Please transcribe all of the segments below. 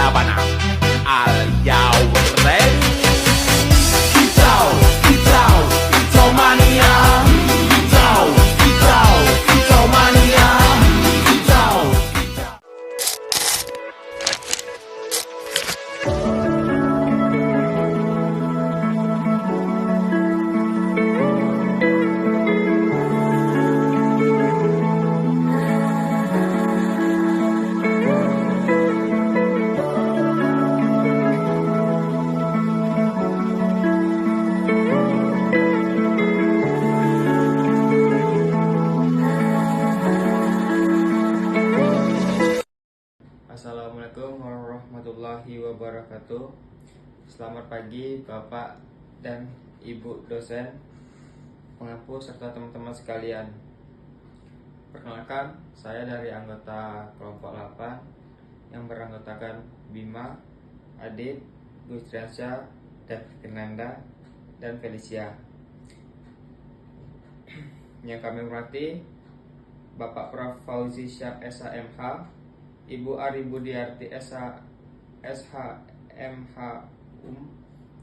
Sabana. Are you ready? Kicau, kicau, kicau mania. Kicau, kicau, kicau mania. Kicau, kicau. Assalamualaikum warahmatullahi wabarakatuh. Selamat pagi Bapak dan Ibu dosen, penghapus serta teman-teman sekalian. Perkenalkan, saya dari anggota kelompok 8 yang beranggotakan Bima, Adit, Gustriansyah, David Fernanda, dan Felicia. Yang kami hormati Bapak Prof. Fauzi Syah SHMH, Ibu Ari Budiarti SHMH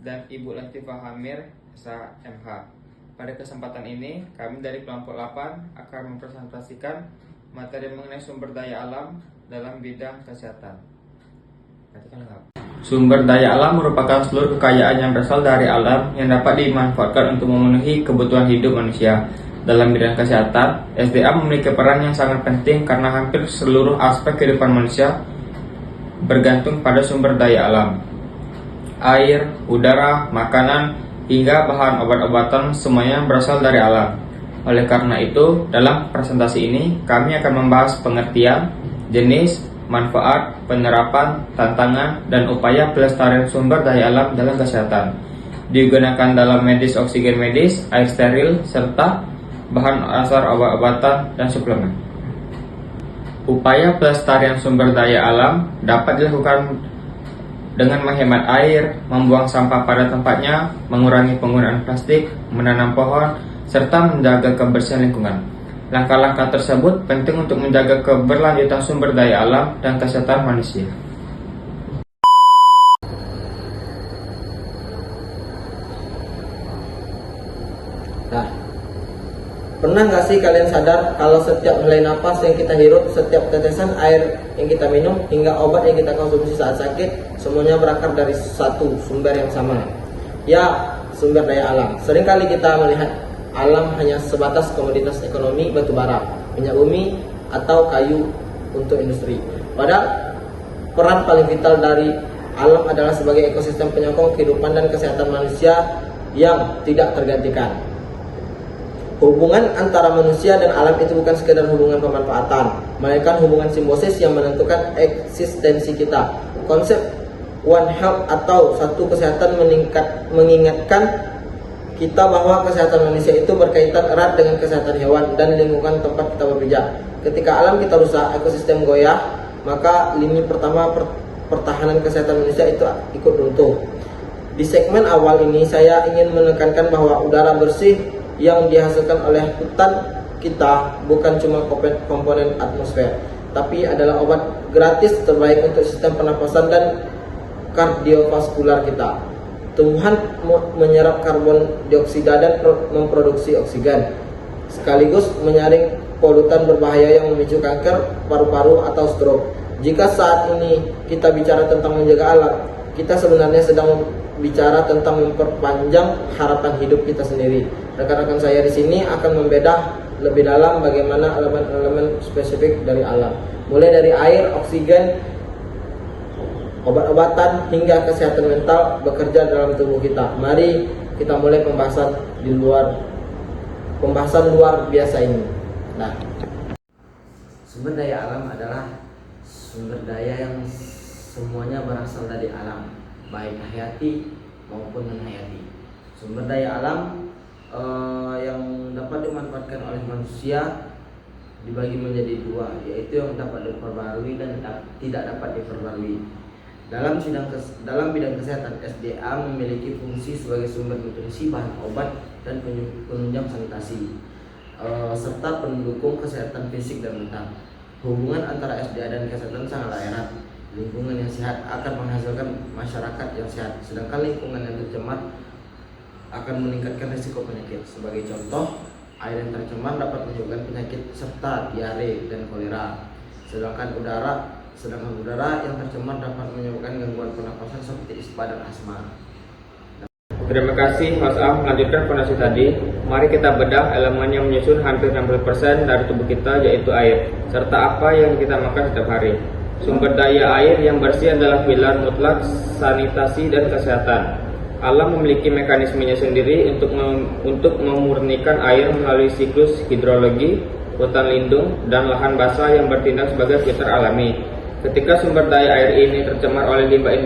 dan Ibu Latifah Hamir SHMH. Pada kesempatan ini, kami dari kelompok 8 akan mempresentasikan materi mengenai sumber daya alam dalam bidang kesehatan. Sumber daya alam merupakan seluruh kekayaan yang berasal dari alam yang dapat dimanfaatkan untuk memenuhi kebutuhan hidup manusia. Dalam bidang kesehatan, SDA memiliki peran yang sangat penting karena hampir seluruh aspek kehidupan manusia bergantung pada sumber daya alam. Air, udara, makanan, hingga bahan obat-obatan semuanya berasal dari alam. Oleh karena itu, dalam presentasi ini kami akan membahas pengertian, jenis, manfaat, penerapan, tantangan, dan upaya pelestarian sumber daya alam dalam kesehatan. Digunakan dalam medis, oksigen medis, air steril, serta bahan dasar obat-obatan dan suplemen. Upaya pelestarian sumber daya alam dapat dilakukan dengan menghemat air, membuang sampah pada tempatnya, mengurangi penggunaan plastik, menanam pohon, serta menjaga kebersihan lingkungan. Langkah-langkah tersebut penting untuk menjaga keberlanjutan sumber daya alam dan kesehatan manusia. Nah, pernah nggak sih kalian sadar kalau setiap helai napas yang kita hirup, setiap tetesan air yang kita minum, hingga obat yang kita konsumsi saat sakit, semuanya berakar dari satu sumber yang sama, ya sumber daya alam. Seringkali kita melihat alam hanya sebatas komoditas ekonomi, batu bara, minyak bumi, atau kayu untuk industri. Padahal peran paling vital dari alam adalah sebagai ekosistem penyokong kehidupan dan kesehatan manusia yang tidak tergantikan. Hubungan antara manusia dan alam itu bukan sekedar hubungan pemanfaatan, melainkan hubungan simbiosis yang menentukan eksistensi kita. Konsep One Health atau satu kesehatan mengingatkan kita bahwa kesehatan manusia itu berkaitan erat dengan kesehatan hewan dan lingkungan tempat kita berpijak. Ketika alam kita rusak, ekosistem goyah, maka lini pertama pertahanan kesehatan manusia itu ikut runtuh. Di segmen awal ini saya ingin menekankan bahwa udara bersih yang dihasilkan oleh hutan kita bukan cuma komponen atmosfer, tapi adalah obat gratis terbaik untuk sistem pernapasan dan kardiovaskular kita. Tumbuhan menyerap karbon dioksida dan memproduksi oksigen, sekaligus menyaring polutan berbahaya yang memicu kanker paru-paru atau stroke. Jika saat ini kita bicara tentang menjaga alam, kita sebenarnya sedang bicara tentang memperpanjang harapan hidup kita sendiri. Rekan-rekan saya di sini akan membedah lebih dalam bagaimana elemen-elemen spesifik dari alam, mulai dari air, oksigen, obat-obatan, hingga kesehatan mental bekerja dalam tubuh kita. Mari kita mulai pembahasan luar biasa ini. Nah, sumber daya alam adalah sumber daya yang semuanya berasal dari alam, baik hayati maupun non-hayati. Sumber daya alam yang dapat dimanfaatkan oleh manusia dibagi menjadi dua, yaitu yang dapat diperbarui dan tidak dapat diperbarui. Dalam bidang kesehatan, SDA memiliki fungsi sebagai sumber nutrisi, bahan obat, dan penunjang sanitasi, serta pendukung kesehatan fisik dan mental. Hubungan antara SDA dan kesehatan sangatlah erat. Lingkungan yang sehat akan menghasilkan masyarakat yang sehat, sedangkan lingkungan yang tercemar akan meningkatkan risiko penyakit. Sebagai contoh, air yang tercemar dapat menyebabkan penyakit serta diare dan kolera. Sedangkan udara yang tercemar dapat menyebabkan gangguan pernapasan seperti ispa dan asma. Terima kasih Mas Am. Melanjutkan fondasi tadi, mari kita bedah elemen yang menyusun hampir 60% dari tubuh kita, yaitu air, serta apa yang kita makan setiap hari. Sumber daya air yang bersih adalah pilar mutlak sanitasi dan kesehatan. Alam memiliki mekanismenya sendiri untuk memurnikan air melalui siklus hidrologi, hutan lindung, dan lahan basah yang bertindak sebagai filter alami. Ketika sumber daya air ini tercemar oleh limbah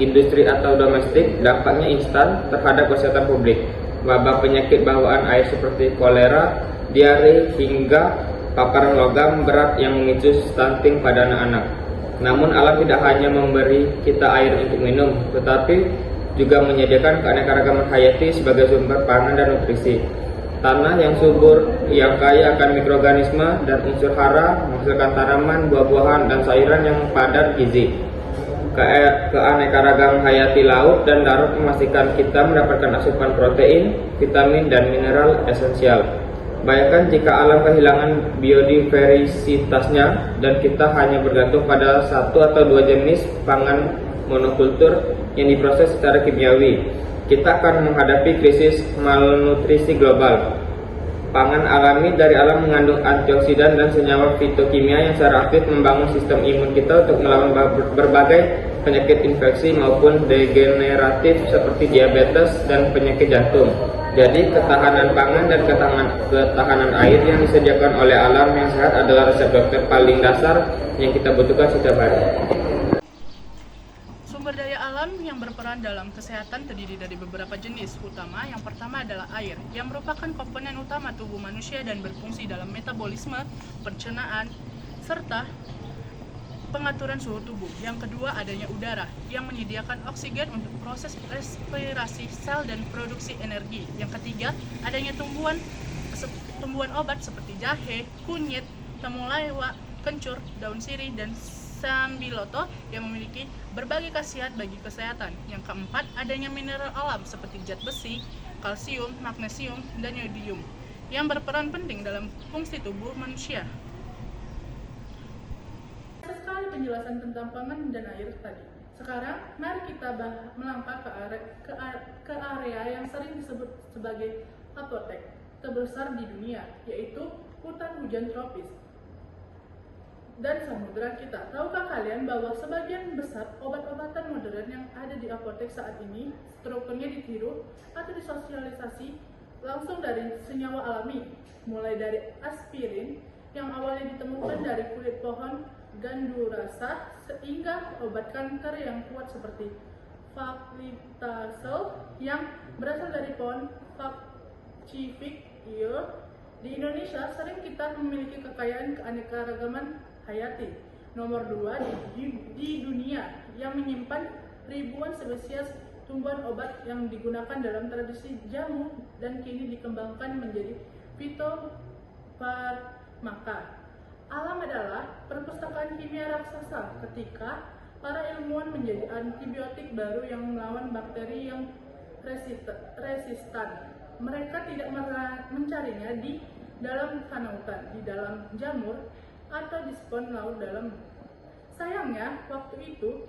industri atau domestik, dampaknya instan terhadap kesehatan publik. Wabah penyakit bawaan air seperti kolera, diare, hingga paparan logam berat yang memicu stunting pada anak-anak. Namun alam tidak hanya memberi kita air untuk minum, tetapi juga menyediakan keanekaragaman hayati sebagai sumber pangan dan nutrisi. Tanah yang subur, yang kaya akan mikroorganisme dan unsur hara, menghasilkan tanaman, buah-buahan, dan sayuran yang padat gizi. Keanekaragaman hayati laut dan darat memastikan kita mendapatkan asupan protein, vitamin, dan mineral esensial. Bayangkan jika alam kehilangan biodiversitasnya dan kita hanya bergantung pada satu atau dua jenis pangan monokultur yang diproses secara kimiawi. Kita akan menghadapi krisis malnutrisi global. Pangan alami dari alam mengandung antioksidan dan senyawa fitokimia yang secara aktif membangun sistem imun kita untuk melawan berbagai penyakit infeksi maupun degeneratif seperti diabetes dan penyakit jantung. Jadi ketahanan pangan dan ketahanan air yang disediakan oleh alam yang sehat adalah resep dokter paling dasar yang kita butuhkan setiap hari. Sumber daya alam yang berperan dalam kesehatan terdiri dari beberapa jenis utama. Yang pertama adalah air, yang merupakan komponen utama tubuh manusia dan berfungsi dalam metabolisme, pencernaan, serta pengaturan suhu tubuh. Yang kedua adanya udara, yang menyediakan oksigen untuk proses respirasi sel dan produksi energi. Yang ketiga adanya tumbuhan obat seperti jahe, kunyit, temulawak, kencur, daun sirih, dan sambiloto yang memiliki berbagai khasiat bagi kesehatan. Yang keempat adanya mineral alam seperti zat besi, kalsium, magnesium, dan yodium yang berperan penting dalam fungsi tubuh manusia. Sekali penjelasan tentang pangan dan air tadi. Sekarang mari kita melangkah ke area yang sering disebut sebagai apotek terbesar di dunia, yaitu hutan hujan tropis dan samudera kita. Tahukah kalian bahwa sebagian besar obat-obatan modern yang ada di apotek saat ini strukturnya ditiru atau disosialisasi langsung dari senyawa alami, mulai dari aspirin yang awalnya ditemukan dari kulit pohon gandurasa sehingga obat kanker yang kuat seperti Faclitasol yang berasal dari pohon Factific. Di Indonesia sering kita memiliki kekayaan keanekaragaman hayati nomor 2 di dunia yang menyimpan ribuan spesies tumbuhan obat yang digunakan dalam tradisi jamu dan kini dikembangkan menjadi fitofarmaka. Alam adalah perpustakaan kimia raksasa ketika para ilmuwan menjadi antibiotik baru yang melawan bakteri yang resistan. Mereka tidak mencarinya di dalam kanautan, di dalam jamur, atau di spon laut dalam. Sayangnya, waktu itu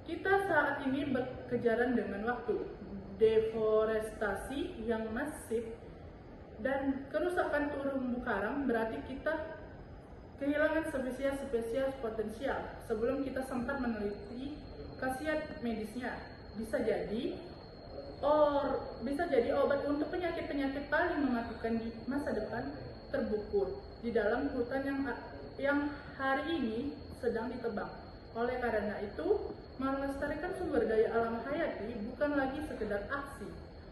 kita saat ini berkejaran dengan waktu. Deforestasi yang masif dan kerusakan terumbu karang berarti kita kehilangan spesies-spesies potensial sebelum kita sempat meneliti khasiat medisnya. Bisa jadi obat untuk penyakit-penyakit paling mematikan di masa depan terbukul di dalam hutan yang hari ini sedang ditebang. Oleh karena itu, melestarikan sumber daya alam hayati bukan lagi sekedar aksi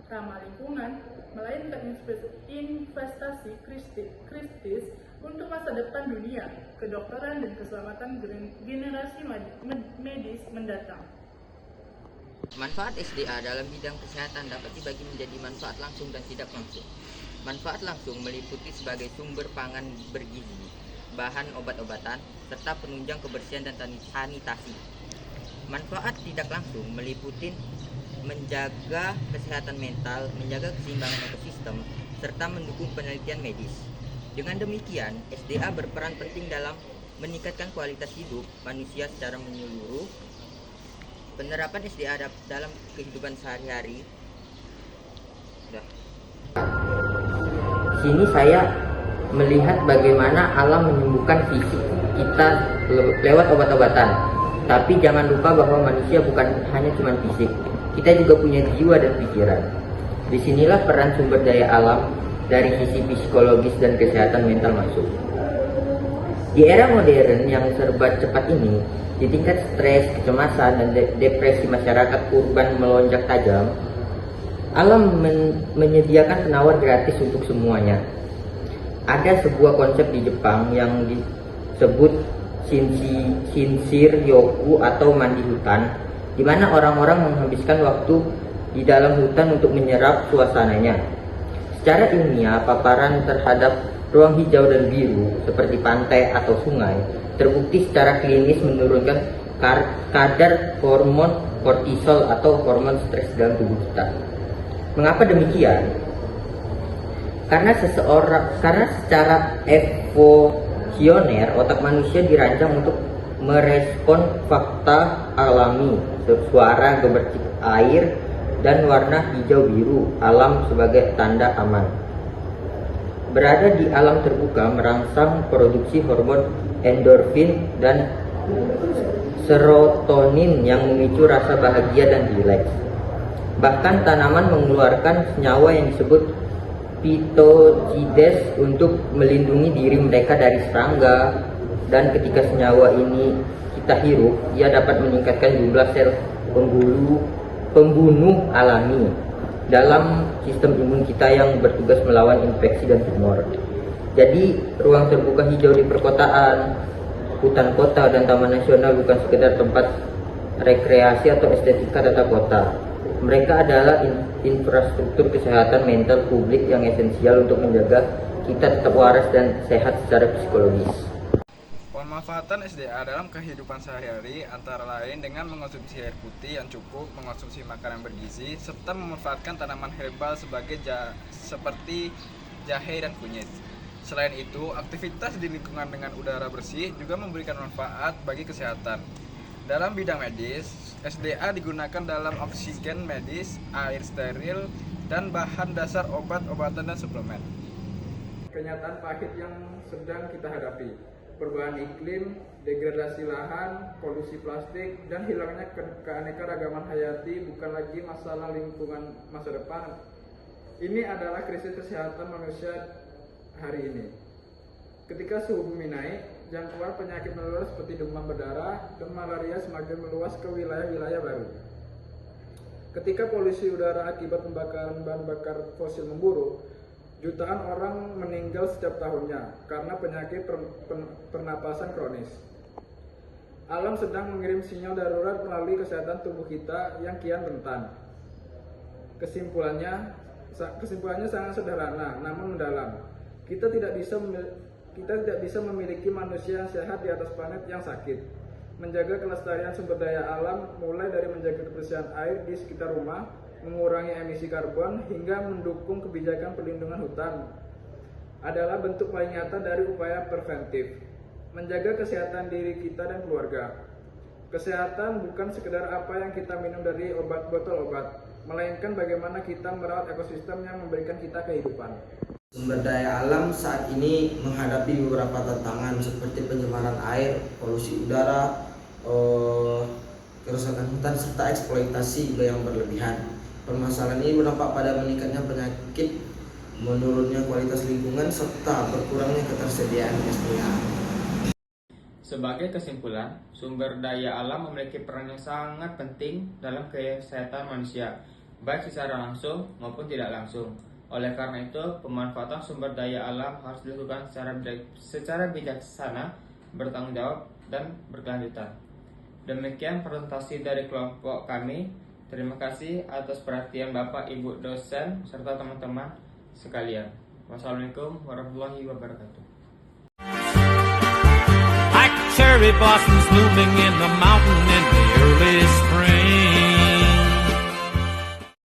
ramah lingkungan, melainkan investasi kritis untuk masa depan dunia, kedokteran, dan keselamatan generasi medis mendatang. Manfaat SDA dalam bidang kesehatan dapat dibagi menjadi manfaat langsung dan tidak langsung. Manfaat langsung meliputi sebagai sumber pangan bergizi, bahan obat-obatan, serta penunjang kebersihan dan sanitasi. Manfaat tidak langsung meliputi menjaga kesehatan mental, menjaga keseimbangan ekosistem, serta mendukung penelitian medis. Dengan demikian, SDA berperan penting dalam meningkatkan kualitas hidup manusia secara menyeluruh. Penerapan SDA dalam kehidupan sehari-hari. Sini saya melihat bagaimana alam menyembuhkan fisik kita lewat obat-obatan. Tapi jangan lupa bahwa manusia bukan hanya cuma fisik, kita juga punya jiwa dan pikiran. Disinilah peran sumber daya alam dari sisi psikologis dan kesehatan mental masuk. Di era modern yang serba cepat ini, di tingkat stres, kecemasan, dan depresi masyarakat urban melonjak tajam, alam menyediakan penawar gratis untuk semuanya. Ada sebuah konsep di Jepang yang disebut Shinsir Yoku atau mandi hutan, di mana orang-orang menghabiskan waktu di dalam hutan untuk menyerap suasananya. Secara ilmiah, paparan terhadap ruang hijau dan biru seperti pantai atau sungai terbukti secara klinis menurunkan kadar hormon kortisol atau hormon stres dalam tubuh kita. Mengapa demikian? Karena secara evolusioner otak manusia dirancang untuk merespon fakta alami, suara, gemercik air, dan warna hijau biru alam sebagai tanda aman. Berada di alam terbuka merangsang produksi hormon endorfin dan serotonin yang memicu rasa bahagia dan rileks. Bahkan tanaman mengeluarkan senyawa yang disebut phytoncides untuk melindungi diri mereka dari serangga, dan ketika senyawa ini kita hirup, ia dapat meningkatkan jumlah sel pembunuh alami dalam sistem imun kita yang bertugas melawan infeksi dan tumor. Jadi, ruang terbuka hijau di perkotaan, hutan kota, dan taman nasional bukan sekedar tempat rekreasi atau estetika tata kota. Mereka adalah infrastruktur kesehatan mental publik yang esensial untuk menjaga kita tetap waras dan sehat secara psikologis. Pemanfaatan SDA dalam kehidupan sehari-hari antara lain dengan mengonsumsi air putih yang cukup, mengonsumsi makanan bergizi, serta memanfaatkan tanaman herbal seperti jahe dan kunyit. Selain itu, aktivitas di lingkungan dengan udara bersih juga memberikan manfaat bagi kesehatan. Dalam bidang medis, SDA digunakan dalam oksigen medis, air steril, dan bahan dasar obat-obatan dan suplemen. Kenyataan pahit yang sedang kita hadapi, perubahan iklim, degradasi lahan, polusi plastik, dan hilangnya keanekaragaman hayati bukan lagi masalah lingkungan masa depan. Ini adalah krisis kesehatan manusia hari ini. Ketika suhu bumi naik, jangkauan penyakit menular seperti demam berdarah dan malaria semakin meluas ke wilayah-wilayah baru. Ketika polusi udara akibat pembakaran bahan bakar fosil memburuk, jutaan orang meninggal setiap tahunnya karena penyakit pernapasan kronis. Alam sedang mengirim sinyal darurat melalui kesehatan tubuh kita yang kian rentan. Kesimpulannya sangat sederhana namun mendalam. Kita tidak bisa memiliki manusia yang sehat di atas planet yang sakit. Menjaga kelestarian sumber daya alam mulai dari menjaga kebersihan air di sekitar rumah, mengurangi emisi karbon, hingga mendukung kebijakan perlindungan hutan adalah bentuk paling nyata dari upaya preventif. Menjaga kesehatan diri kita dan keluarga. Kesehatan bukan sekedar apa yang kita minum dari botol obat, melainkan bagaimana kita merawat ekosistem yang memberikan kita kehidupan. Sumber daya alam saat ini menghadapi beberapa tantangan seperti pencemaran air, polusi udara, kerusakan hutan, serta eksploitasi yang berlebihan. Permasalahan ini berdampak pada meningkatnya penyakit, menurunnya kualitas lingkungan, serta berkurangnya ketersediaan SDA. Sebagai kesimpulan, sumber daya alam memiliki peran yang sangat penting dalam kesehatan manusia, baik secara langsung maupun tidak langsung. Oleh karena itu, pemanfaatan sumber daya alam harus dilakukan secara bijaksana, bertanggung jawab, dan berkelanjutan. Demikian presentasi dari kelompok kami. Terima kasih atas perhatian Bapak, Ibu dosen, serta teman-teman sekalian. Wassalamualaikum warahmatullahi wabarakatuh. cherry blossoms blooming in the mountain in the